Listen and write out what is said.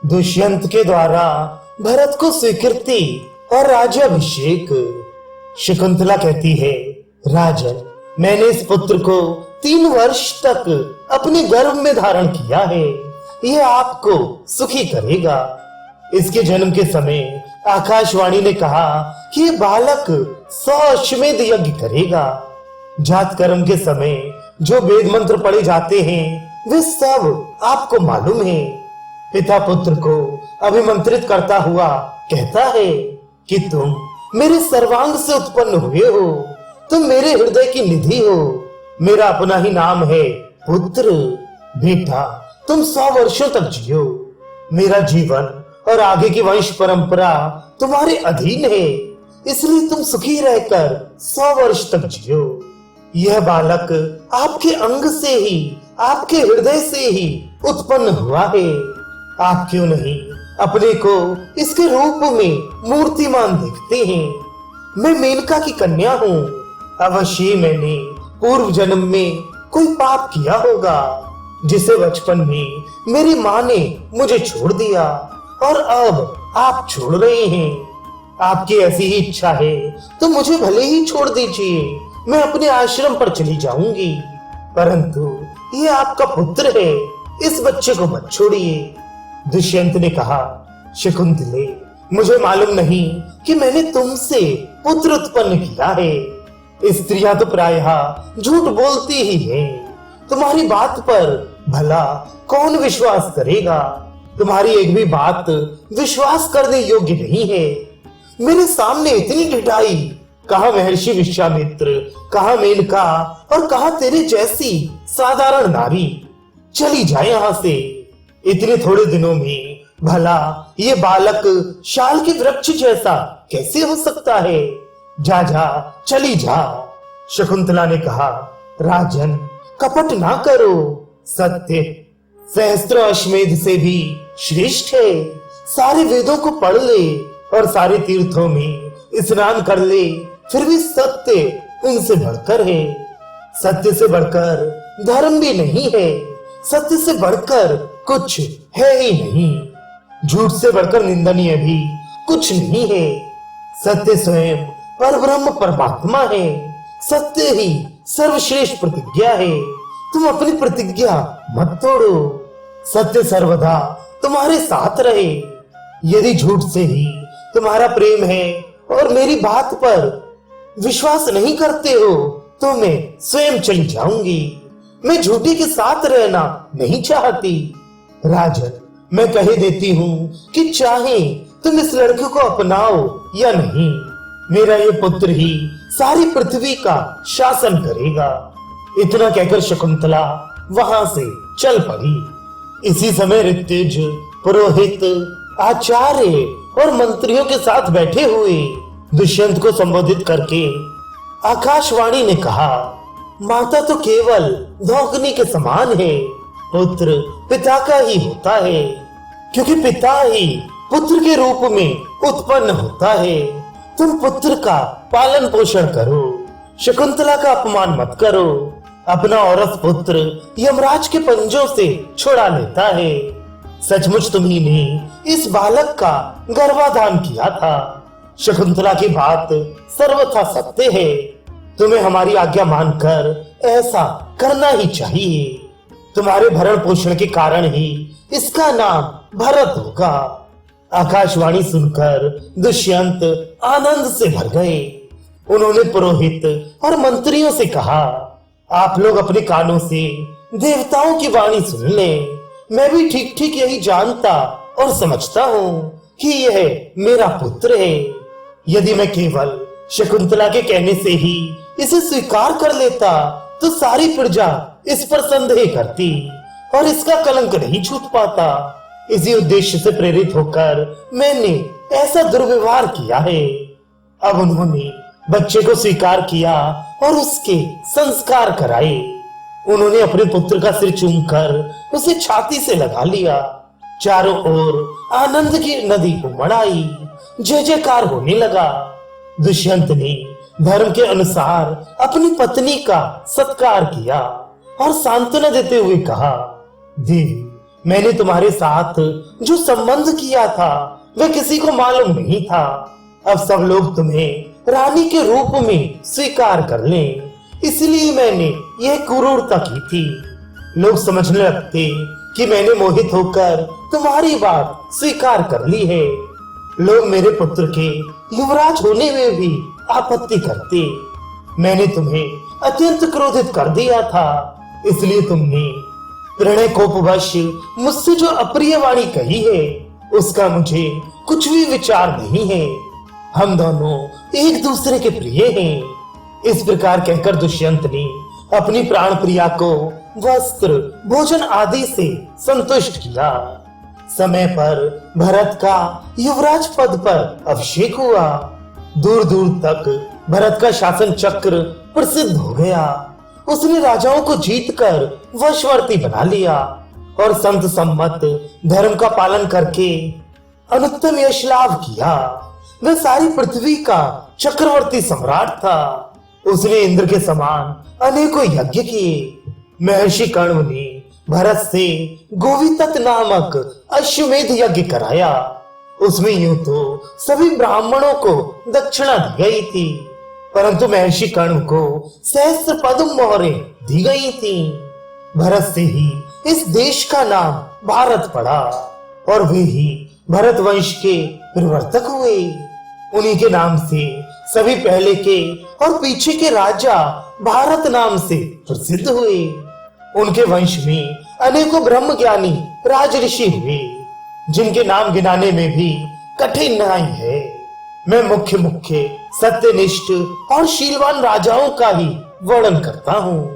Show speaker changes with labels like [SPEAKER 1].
[SPEAKER 1] दुष्यंत के द्वारा भरत को स्वीकृति और राज्याभिषेक। शकुंतला कहती है, राजन, मैंने इस पुत्र को 3 वर्ष तक अपने गर्भ में धारण किया है। यह आपको सुखी करेगा। इसके जन्म के समय आकाशवाणी ने कहा कि यह बालक 100 अश्वमेध यज्ञ करेगा। जात कर्म के समय जो वेद मंत्र पढ़े जाते हैं वे सब आपको मालूम है। पिता पुत्र को अभिमंत्रित करता हुआ कहता है कि तुम मेरे सर्वांग से उत्पन्न हुए हो, तुम मेरे हृदय की निधि हो, मेरा अपना ही नाम है पुत्र। बेटा, तुम 100 वर्षों तक जियो। मेरा जीवन और आगे की वंश परंपरा तुम्हारे अधीन है, इसलिए तुम सुखी रहकर 100 वर्ष तक जियो। यह बालक आपके अंग से ही, आपके हृदय से ही उत्पन्न हुआ है। आप क्यों नहीं अपने को इसके रूप में मूर्तिमान देखते हैं? मैं मेनका की कन्या हूँ। अवश्य मैंने पूर्व जन्म में कोई पाप किया होगा, जिसे बचपन में मेरी माँ ने मुझे छोड़ दिया और अब आप छोड़ रहे हैं। आपकी ऐसी ही इच्छा है तो मुझे भले ही छोड़ दीजिए, मैं अपने आश्रम पर चली जाऊंगी। परंतु ये आपका पुत्र है, इस बच्चे को मत छोड़िए। दुष्यंत ने कहा, शकुंतले, मुझे मालूम नहीं कि मैंने तुमसे पुत्र उत्पन्न किया है। स्त्रियां तो प्रायः झूठ बोलती ही हैं। तुम्हारी बात पर भला कौन विश्वास करेगा? तुम्हारी एक भी बात विश्वास करने योग्य नहीं है। मेरे सामने इतनी ढिठाई, कहा महर्षि विश्वामित्र, कहा मेनका और कहा तेरे जैसी साधारण नारी। चली जाए यहाँ से। इतने थोड़े दिनों में भला ये बालक शाल के वृक्ष जैसा कैसे हो सकता है? जा जा, चली जा। शकुंतला ने कहा, राजन, कपट ना करो। सत्य सहस्त्र अश्वमेध से भी श्रेष्ठ है। सारे वेदों को पढ़ ले और सारे तीर्थों में स्नान कर ले, फिर भी सत्य उनसे बढ़कर है। सत्य से बढ़कर धर्म भी नहीं है। सत्य से बढ़कर कुछ है ही नहीं। झूठ से बढ़कर निंदनीय भी कुछ नहीं है। सत्य स्वयं परब्रह्म परमात्मा है। सत्य ही सर्वश्रेष्ठ प्रतिज्ञा है। तुम अपनी प्रतिज्ञा मत तोड़ो। सत्य सर्वदा तुम्हारे साथ रहे। यदि झूठ से ही तुम्हारा प्रेम है और मेरी बात पर विश्वास नहीं करते हो तो मैं स्वयं चली जाऊंगी। मैं झूठी के साथ रहना नहीं चाहती। राजन, मैं कह देती हूँ कि चाहे तुम इस लड़के को अपनाओ या नहीं, मेरा ये पुत्र ही सारी पृथ्वी का शासन करेगा। इतना कहकर शकुंतला वहां से चल पड़ी। इसी समय ऋत्विज, पुरोहित, आचार्य और मंत्रियों के साथ बैठे हुए दुष्यंत को संबोधित करके आकाशवाणी ने कहा, माता तो केवल धौकनी के समान है, पुत्र पिता का ही होता है, क्योंकि पिता ही पुत्र के रूप में उत्पन्न होता है। तुम पुत्र का पालन पोषण करो, शकुंतला का अपमान मत करो। अपना औरस पुत्र यमराज के पंजों से छुड़ा लेता है। सचमुच तुम्ही ने इस बालक का गर्भाधान किया था। शकुंतला की बात सर्वथा सत्य है। तुम्हें हमारी आज्ञा मानकर ऐसा करना ही चाहिए। तुम्हारे भरण पोषण के कारण ही इसका नाम भरत होगा। आकाशवाणी सुनकर दुष्यंत आनंद से भर गए। उन्होंने पुरोहित और मंत्रियों से कहा, आप लोग अपने कानों से देवताओं की वाणी सुन लें। मैं भी ठीक ठीक यही जानता और समझता हूँ कि यह मेरा पुत्र है। यदि मैं केवल शकुंतला के कहने से ही इसे स्वीकार कर लेता तो सारी प्रजा इस पर संदेह करती और इसका कलंक नहीं छूट पाता। इसी उद्देश्य से प्रेरित होकर मैंने ऐसा दुर्व्यवहार किया है। अब उन्होंने बच्चे को स्वीकार किया और उसके संस्कार कराए। उन्होंने अपने पुत्र का सिर चूमकर उसे छाती से लगा लिया। चारों ओर आनंद की नदी उमड़ आई। जय जयकार होने लगा। दुष्यंत ने धर्म के अनुसार अपनी पत्नी का सत्कार किया और सांत्वना देते हुए कहा, देवी, मैंने तुम्हारे साथ जो संबंध किया था वह किसी को मालूम नहीं था। अब सब लोग तुम्हें रानी के रूप में स्वीकार कर लें, इसलिए मैंने यह क्रूरता की थी। लोग समझने लगते कि मैंने मोहित होकर तुम्हारी बात स्वीकार कर ली है। लोग मेरे पुत्र के युवराज होने में भी आपत्ति करते। मैंने तुम्हें अत्यंत क्रोधित कर दिया था, इसलिए तुमने प्रणय कोपवश मुझसे जो अप्रिय वाणी कही है उसका मुझे कुछ भी विचार नहीं है। हम दोनों एक दूसरे के प्रिय हैं। इस प्रकार कहकर दुष्यंत ने अपनी प्राण प्रिया को वस्त्र, भोजन आदि से संतुष्ट किया। समय पर भरत का युवराज पद पर अभिषेक हुआ। दूर दूर तक भरत का शासन चक्र प्रसिद्ध हो गया। उसने राजाओं को जीतकर वशवर्ती बना लिया और संत सम्मत धर्म का पालन करके अनुत्तम यश लाभ किया। वह सारी पृथ्वी का चक्रवर्ती सम्राट था। उसने इंद्र के समान अनेकों यज्ञ किए। महर्षि कण्व ने भरत से गोवितत नामक अश्वमेध यज्ञ कराया। उसमें यूं तो सभी ब्राह्मणों को दक्षिणा दी गई थी, परंतु महर्षि कण्व को सहस्त्र पद्म मोहरें दी गई थी। भरत से ही इस देश का नाम भारत पड़ा और वे ही भरत वंश के प्रवर्तक हुए। उन्हीं के नाम से सभी पहले के और पीछे के राजा भारत नाम से प्रसिद्ध हुए। उनके वंश में अनेकों ब्रह्म ज्ञानी राजऋषि हुए, जिनके नाम गिनाने में भी कठिन नहीं है। मैं मुख्य मुख्य सत्यनिष्ठ और शीलवान राजाओं का ही वर्णन करता हूँ।